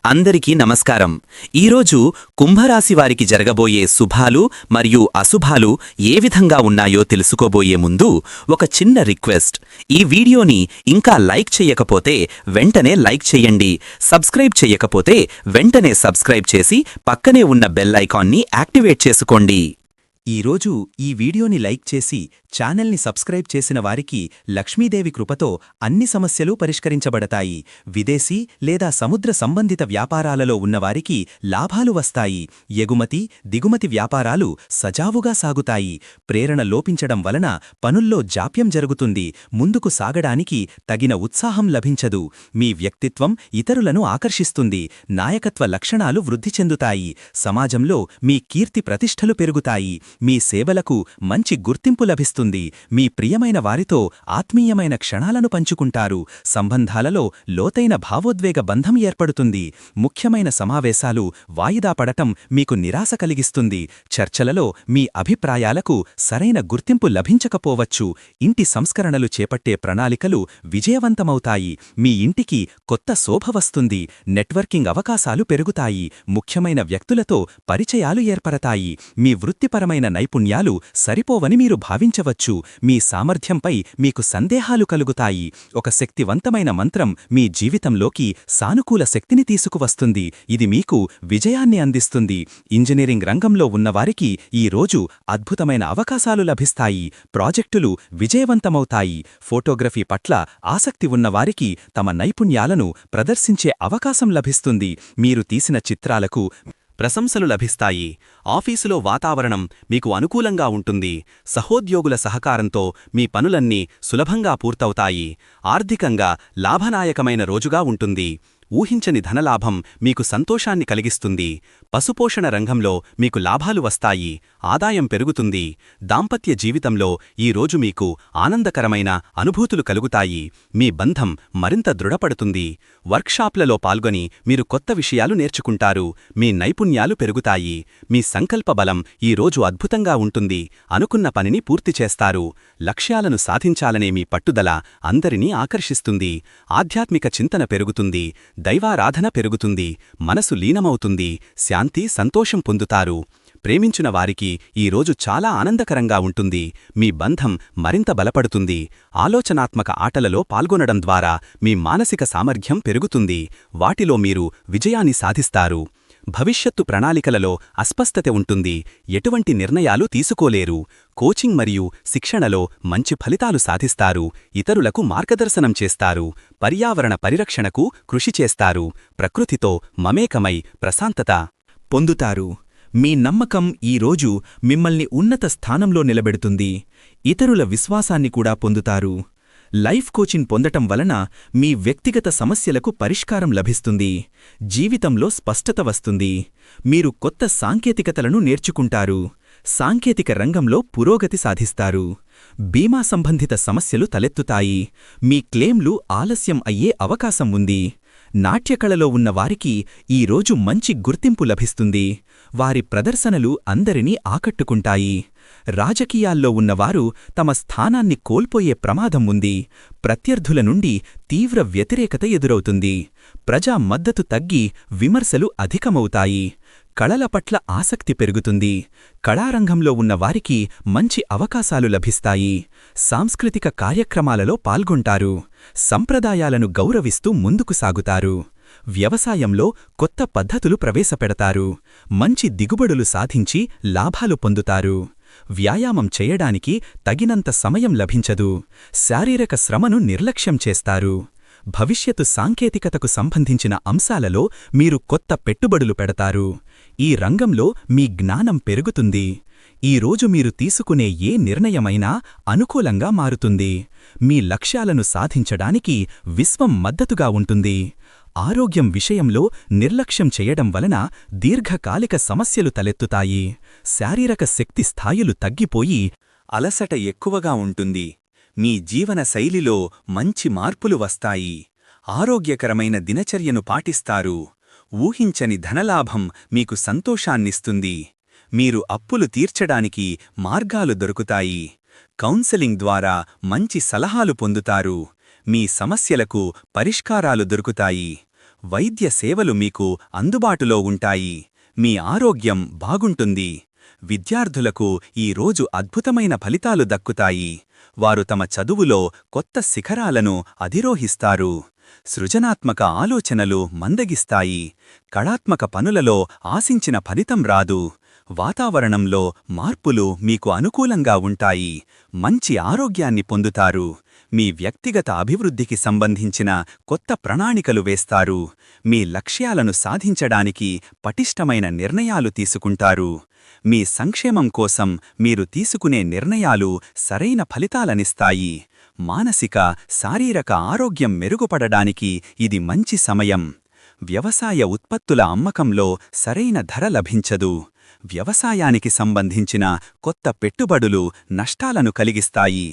అందరికీ నమస్కారం. ఈరోజు కుంభరాశి వారికి జరగబోయే శుభాలు మరియు అశుభాలు ఏ విధంగా ఉన్నాయో తెలుసుకోబోయే ముందు ఒక చిన్న రిక్వెస్ట్. ఈ వీడియోని ఇంకా లైక్ చెయ్యకపోతే వెంటనే లైక్ చెయ్యండి. సబ్స్క్రైబ్ చెయ్యకపోతే వెంటనే సబ్స్క్రైబ్ చేసి పక్కనే ఉన్న బెల్ ఐకాన్ని యాక్టివేట్ చేసుకోండి. ఈరోజు ఈ వీడియోని లైక్ చేసి ఛానల్ని సబ్స్క్రైబ్ చేసిన వారికి లక్ష్మీదేవి కృపతో అన్ని సమస్యలు పరిష్కరించబడతాయి. విదేశీ లేదా సముద్ర సంబంధిత వ్యాపారాలలో ఉన్నవారికి లాభాలు వస్తాయి. ఎగుమతి దిగుమతి వ్యాపారాలు సజావుగా సాగుతాయి. ప్రేరణ లోపించడం వలన పనుల్లో జాప్యం జరుగుతుంది. ముందుకు సాగడానికి తగిన ఉత్సాహం లభించదు. మీ వ్యక్తిత్వం ఇతరులను ఆకర్షిస్తుంది. నాయకత్వ లక్షణాలు వృద్ధి చెందుతాయి. సమాజంలో మీ కీర్తి ప్రతిష్టలు పెరుగుతాయి. మీ సేవలకు మంచి గుర్తింపు లభిస్తుంది. మీ ప్రియమైన వారితో ఆత్మీయమైన క్షణాలను పంచుకుంటారు. సంబంధాలలో లోతైన భావోద్వేగ బంధం ఏర్పడుతుంది. ముఖ్యమైన సమావేశాలు వాయిదా పడటం మీకు నిరాశ కలిగిస్తుంది. చర్చలలో మీ అభిప్రాయాలకు సరైన గుర్తింపు లభించకపోవచ్చు. ఇంటి సంస్కరణలు చేపట్టే ప్రణాళికలు విజయవంతమవుతాయి. మీ ఇంటికి కొత్త శోభ వస్తుంది. నెట్వర్కింగ్ అవకాశాలు పెరుగుతాయి. ముఖ్యమైన వ్యక్తులతో పరిచయాలు ఏర్పడతాయి. మీ వృత్తిపరమైన నైపుణ్యాలు సరిపోవని మీరు భావించవచ్చు. మీ సామర్థ్యంపై మీకు సందేహాలు కలుగుతాయి. ఒక శక్తివంతమైన మంత్రం మీ జీవితంలోకి సానుకూల శక్తిని తీసుకువస్తుంది. ఇది మీకు విజయాన్ని అందిస్తుంది. ఇంజనీరింగ్ రంగంలో ఉన్నవారికి ఈ రోజు అద్భుతమైన అవకాశాలు లభిస్తాయి. ప్రాజెక్టులు విజయవంతమవుతాయి. ఫోటోగ్రఫీ పట్ల ఆసక్తి ఉన్నవారికి తమ నైపుణ్యాలను ప్రదర్శించే అవకాశం లభిస్తుంది. మీరు తీసిన చిత్రాలకు ప్రశంసలు లభిస్తాయి. ఆఫీసులో వాతావరణం మీకు అనుకూలంగా ఉంటుంది. సహోద్యోగుల సహకారంతో మీ పనులన్నీ సులభంగా పూర్తవుతాయి. ఆర్థికంగా లాభనాయకమైన రోజుగా ఉంటుంది. ఊహించని ధనలాభం మీకు సంతోషాన్ని కలిగిస్తుంది. పశుపోషణ రంగంలో మీకు లాభాలు వస్తాయి. ఆదాయం పెరుగుతుంది. దాంపత్య జీవితంలో ఈ రోజు మీకు ఆనందకరమైన అనుభూతులు కలుగుతాయి. మీ బంధం మరింత దృఢపడుతుంది. వర్క్షాప్లలో పాల్గొని మీరు కొత్త విషయాలు నేర్చుకుంటారు. మీ నైపుణ్యాలు పెరుగుతాయి. మీ సంకల్ప బలం ఈ రోజు అద్భుతంగా ఉంటుంది. అనుకున్న పనిని పూర్తి చేస్తారు. లక్ష్యాలను సాధించాలనే మీ పట్టుదల అందరినీ ఆకర్షిస్తుంది. ఆధ్యాత్మిక చింతన పెరుగుతుంది. దైవారాధన పెరుగుతుంది. మనసు లీనమవుతుంది. శాంతి సంతోషం పొందుతారు. ప్రేమించిన వారికి ఈరోజు చాలా ఆనందకరంగా ఉంటుంది. మీ బంధం మరింత బలపడుతుంది. ఆలోచనాత్మక ఆటలలో పాల్గొనడం ద్వారా మీ మానసిక సామర్థ్యం పెరుగుతుంది. వాటిలో మీరు విజయాన్ని సాధిస్తారు. భవిష్యత్తు ప్రణాళికలలో అస్పష్టత ఉంటుంది. ఎటువంటి నిర్ణయాలు తీసుకోలేరు. కోచింగ్ మరియు శిక్షణలో మంచి ఫలితాలు సాధిస్తారు. ఇతరులకు మార్గదర్శనం చేస్తారు. పర్యావరణ పరిరక్షణకు కృషి చేస్తారు. ప్రకృతితో మమేకమై ప్రశాంతత పొందుతారు. మీ నమ్మకం ఈరోజు మిమ్మల్ని ఉన్నత స్థానంలో నిలబెడుతుంది. ఇతరుల విశ్వాసాన్ని కూడా పొందుతారు. లైఫ్ కోచింగ్ పొందటం వలన మీ వ్యక్తిగత సమస్యలకు పరిష్కారం లభిస్తుంది. జీవితంలో స్పష్టత వస్తుంది. మీరు కొత్త సాంకేతికతలను నేర్చుకుంటారు. సాంకేతిక రంగంలో పురోగతి సాధిస్తారు. బీమా సంబంధిత సమస్యలు తలెత్తుతాయి. మీ క్లెయిమ్లు ఆలస్యం అయ్యే అవకాశం ఉంది. నాట్యకళలో ఉన్నవారికి ఈరోజు మంచి గుర్తింపు లభిస్తుంది. వారి ప్రదర్శనలు అందరినీ ఆకట్టుకుంటాయి. రాజకీయాల్లో ఉన్నవారు తమ స్థానాన్ని కోల్పోయే ప్రమాదం ఉంది. ప్రత్యర్థుల నుండి తీవ్ర వ్యతిరేకత ఎదురవుతుంది. ప్రజా మద్దతు తగ్గి విమర్శలు అధికమవుతాయి. కళల పట్ల ఆసక్తి పెరుగుతుంది. కళారంగంలో ఉన్నవారికి మంచి అవకాశాలు లభిస్తాయి. సాంస్కృతిక కార్యక్రమాలలో పాల్గొంటారు. సంప్రదాయాలను గౌరవిస్తూ ముందుకు సాగుతారు. వ్యవసాయంలో కొత్త పద్ధతులు ప్రవేశపెడతారు. మంచి దిగుబడులు సాధించి లాభాలు పొందుతారు. వ్యాయామం చేయడానికి తగినంత సమయం లభించదు. శారీరక శ్రమను నిర్లక్ష్యం చేస్తారు. భవిష్యత్తు సాంకేతికతకు సంబంధించిన అంశాలలో మీరు కొత్త పెట్టుబడులు పెడతారు. ఈ రంగంలో మీ జ్ఞానం పెరుగుతుంది. ఈరోజు మీరు తీసుకునే ఏ నిర్ణయమైనా అనుకూలంగా మారుతుంది. మీ లక్ష్యాలను సాధించడానికి విశ్వం మద్దతుగా ఉంటుంది. ఆరోగ్యం విషయంలో నిర్లక్ష్యం చేయడం వలన దీర్ఘకాలిక సమస్యలు తలెత్తుతాయి. శారీరక శక్తి స్థాయిలు తగ్గిపోయి అలసట ఎక్కువగా ఉంటుంది. మీ జీవన శైలిలో మంచి మార్పులు వస్తాయి. ఆరోగ్యకరమైన దినచర్యను పాటిస్తారు. ఊహించని ధనలాభం మీకు సంతోషాన్నిస్తుంది. మీరు అప్పులు తీర్చడానికి మార్గాలు దొరుకుతాయి. కౌన్సెలింగ్ ద్వారా మంచి సలహాలు పొందుతారు. మీ సమస్యలకు పరిష్కారాలు దొరుకుతాయి. వైద్య సేవలు మీకు అందుబాటులో ఉంటాయి. మీ ఆరోగ్యం బాగుంటుంది. విద్యార్థులకు ఈ రోజు అద్భుతమైన ఫలితాలు దక్కుతాయి. వారు తమ చదువులో కొత్త శిఖరాలను అధిరోహిస్తారు. సృజనాత్మక ఆలోచనలు మందగిస్తాయి. కళాత్మక పనులలో ఆశించిన ఫలితం రాదు. వాతావరణంలో మార్పులు మీకు అనుకూలంగా ఉంటాయి. మంచి ఆరోగ్యాన్ని పొందుతారు. మీ వ్యక్తిగత అభివృద్ధికి సంబంధించిన కొత్త ప్రణాళికలు వేస్తారు. మీ లక్ష్యాలను సాధించడానికి పటిష్టమైన నిర్ణయాలు తీసుకుంటారు. మీ సంక్షేమం కోసం మీరు తీసుకునే నిర్ణయాలు సరైన ఫలితాలనిస్తాయి. మానసిక, శారీరక ఆరోగ్యం మెరుగుపడడానికి ఇది మంచి సమయం. వ్యవసాయ ఉత్పత్తుల అమ్మకంలో సరైన ధర లభించదు. వ్యవసాయానికి సంబంధించిన కొత్త పెట్టుబడులు నష్టాలను కలిగిస్తాయి.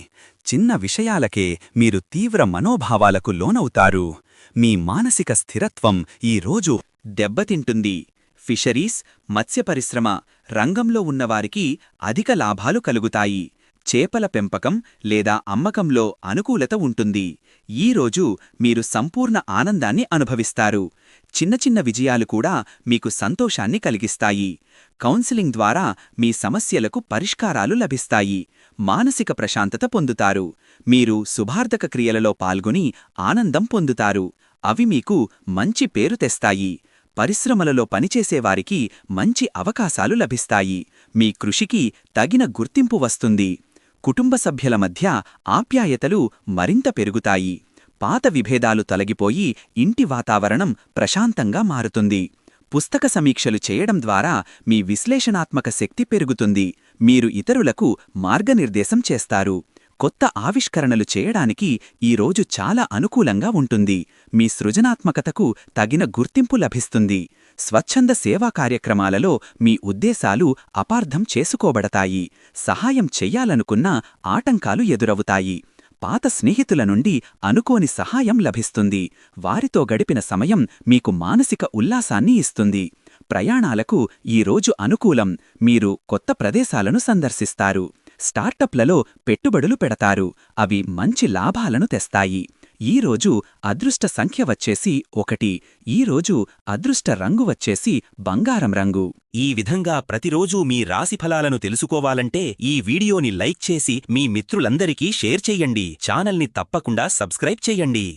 చిన్న విషయాలకే మీరు తీవ్ర మనోభావాలకు లోనవుతారు. మీ మానసిక స్థిరత్వం ఈ రోజు దెబ్బతింటుంది. ఫిషరీస్, మత్స్య పరిశ్రమ రంగంలో ఉన్నవారికి అధిక లాభాలు కలుగుతాయి. చేపల పెంపకం లేదా అమ్మకంలో అనుకూలత ఉంటుంది. ఈ రోజు మీరు సంపూర్ణ ఆనందాన్ని అనుభవిస్తారు. చిన్న చిన్న విజయాలు కూడా మీకు సంతోషాన్ని కలిగిస్తాయి. కౌన్సిలింగ్ ద్వారా మీ సమస్యలకు పరిష్కారాలు లభిస్తాయి. మానసిక ప్రశాంతత పొందుతారు. మీరు శుభార్థక క్రియలలో పాల్గొని ఆనందం పొందుతారు. అవి మీకు మంచి పేరు తెస్తాయి. పరిశ్రమలలో పనిచేసేవారికి మంచి అవకాశాలు లభిస్తాయి. మీ కృషికి తగిన గుర్తింపు వస్తుంది. కుటుంబ సభ్యుల మధ్య ఆప్యాయతలు మరింత పెరుగుతాయి. పాత విభేదాలు తొలగిపోయి ఇంటి వాతావరణం ప్రశాంతంగా మారుతుంది. పుస్తక సమీక్షలు చేయడం ద్వారా మీ విశ్లేషణాత్మక శక్తి పెరుగుతుంది. మీరు ఇతరులకు మార్గనిర్దేశం చేస్తారు. కొత్త ఆవిష్కరణలు చేయడానికి ఈరోజు చాలా అనుకూలంగా ఉంటుంది. మీ సృజనాత్మకతకు తగిన గుర్తింపు లభిస్తుంది. స్వచ్ఛంద సేవా కార్యక్రమాలలో మీ ఉద్దేశాలు అపార్థం చేసుకోబడతాయి. సహాయం చెయ్యాలనుకున్నా ఆటంకాలు ఎదురవుతాయి. పాత స్నేహితుల నుండి అనుకోని సహాయం లభిస్తుంది. వారితో గడిపిన సమయం మీకు మానసిక ఉల్లాసాన్ని ఇస్తుంది. ప్రయాణాలకు ఈరోజు అనుకూలం. మీరు కొత్త ప్రదేశాలను సందర్శిస్తారు. స్టార్టప్లలో పెట్టుబడులు పెడతారు. అవి మంచి లాభాలను తెస్తాయి. ఈరోజు అదృష్ట సంఖ్య వచ్చేసి 1. ఈరోజు అదృష్ట రంగు వచ్చేసి బంగారం రంగు. ఈ విధంగా ప్రతిరోజూ మీ రాశిఫలాలను తెలుసుకోవాలంటే ఈ వీడియోని లైక్ చేసి మీ మిత్రులందరికీ షేర్ చెయ్యండి. ఛానల్ని తప్పకుండా సబ్స్క్రైబ్ చెయ్యండి.